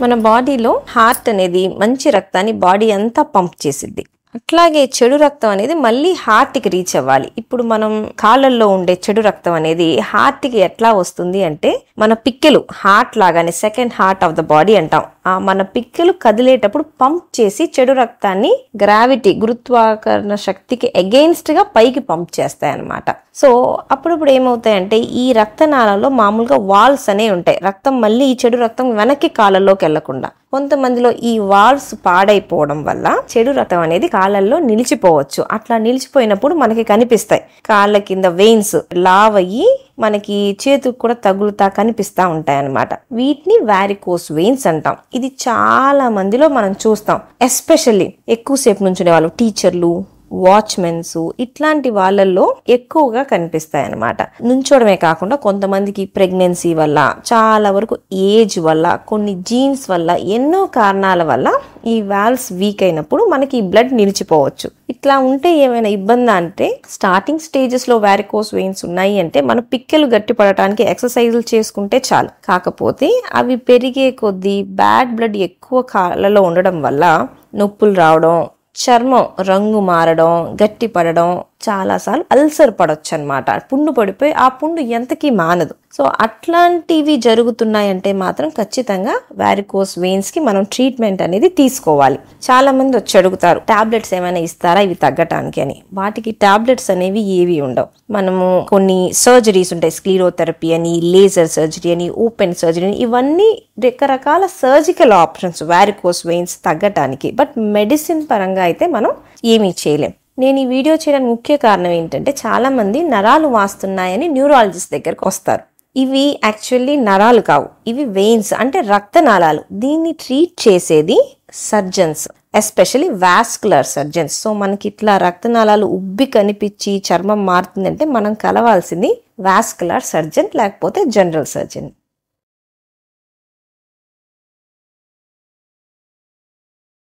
మన బాడీలో హార్ట్ అనేది మంచి రక్తాన్ని బాడీ అంతా పంప్ చేసిద్ది. అట్లాగే చెడు రక్తం అనేది మళ్ళీ హార్ట్కి రీచ్ అవ్వాలి. ఇప్పుడు మనం కాళ్ళల్లో ఉండే చెడు రక్తం అనేది హార్ట్కి ఎట్లా వస్తుంది అంటే మన పిక్కెలు హార్ట్ లాగానే second heart of the body అంటాం. మన పిక్కెలు కదిలేటప్పుడు పంప్ చేసి చెడు రక్తాన్ని గ్రావిటీ గురుత్వాకర్షణ శక్తికి అగెయిన్స్ట్ గా పైకి పంప్ చేస్తాయి అన్నమాట. సో అప్పుడప్పుడు ఏమవుతాయంటే ఈ రక్తనాళాల్లో మామూలుగా వాల్స్ అనేవి ఉంటాయి. రక్తం మళ్ళీ ఈ చెడు రక్తం వెనక్కి కాళ్ళల్లోకి వెళ్లకుండా. కొంతమందిలో ఈ వాల్స్ పాడైపోవడం వల్ల చెడు రక్తం అనేది కాళ్ళల్లో నిలిచిపోవచ్చు. అట్లా నిలిచిపోయినప్పుడు మనకి కనిపిస్తాయి కాళ్ళ కింద వెయిన్స్ లావ్ అయ్యి మనకి చేతుకు కూడా తగులుతా కనిపిస్తా ఉంటాయి అన్నమాట. వీటిని వారికోస్ వెయిన్స్ అంటాం. ఇది చాలా మందిలో మనం చూస్తాం. ఎస్పెషల్లీ ఎక్కువసేపు నుంచునే వాళ్ళు, టీచర్లు, వాచ్మెన్స్, ఇట్లాంటి వాళ్ళల్లో ఎక్కువగా కనిపిస్తాయి అన్నమాట. నుంచోడమే కాకుండా కొంతమందికి ప్రెగ్నెన్సీ వల్ల, చాలా వరకు ఏజ్ వల్ల, కొన్ని జీన్స్ వల్ల, ఎన్నో కారణాల వల్ల ఈ వాల్వ్స్ వీక్ అయినప్పుడు మనకి ఈ బ్లడ్ నిలిచిపోవచ్చు. ఇట్లా ఉంటే ఏమైనా ఇబ్బంది అంటే స్టార్టింగ్ స్టేజెస్ లో వారికోస్ వెయిన్స్ ఉన్నాయి అంటే మన పిక్కెలు గట్టి పడటానికి ఎక్సర్సైజులు చేసుకుంటే చాలు. కాకపోతే అవి పెరిగే కొద్దీ బ్యాడ్ బ్లడ్ ఎక్కువ కాళ్ళలో ఉండడం వల్ల నొప్పులు రావడం, చర్మం రంగు మారడం, గట్టి పడడం, చాలాసార్లు అల్సర్ పడొచ్చు అనమాట. పుండు పడిపోయి ఆ పుండు ఎంతకీ మానదు. సో అట్లాంటివి జరుగుతున్నాయంటే మాత్రం ఖచ్చితంగా వారికోస్ వెయిన్స్ కి మనం ట్రీట్మెంట్ అనేది తీసుకోవాలి. చాలా మంది వచ్చి అడుగుతారు టాబ్లెట్స్ ఏమైనా ఇస్తారా ఇవి తగ్గటానికి అని. వాటికి టాబ్లెట్స్ అనేవి ఏవి ఉండవు. మనము కొన్ని సర్జరీస్ ఉంటాయి, స్క్లీరోథెరపీ అని, లేజర్ సర్జరీ అని, ఓపెన్ సర్జరీ అని, ఇవన్నీ రకరకాల సర్జికల్ ఆప్షన్స్ వారికోస్ వెయిన్స్ తగ్గటానికి. బట్ మెడిసిన్ పరంగా అయితే మనం ఏమీ చేయలేం. నేను ఈ వీడియో చేయడానికి ముఖ్య కారణం ఏంటంటే చాలా మంది నరాలు వాస్తున్నాయని న్యూరాలజిస్ట్ దగ్గరకు వస్తారు. ఇవి యాక్చువల్లీ నరాలు కావు, ఇవి వెయిన్స్ అంటే రక్తనాళాలు. దీన్ని ట్రీట్ చేసేది surgeons, especially vascular surgeons. So మనకి ఇట్లా రక్తనాళాలు ఉబ్బి కనిపించి చర్మం మారుతుందంటే మనం కలవాల్సింది వాస్కులర్ సర్జన్ లేకపోతే జనరల్ సర్జన్.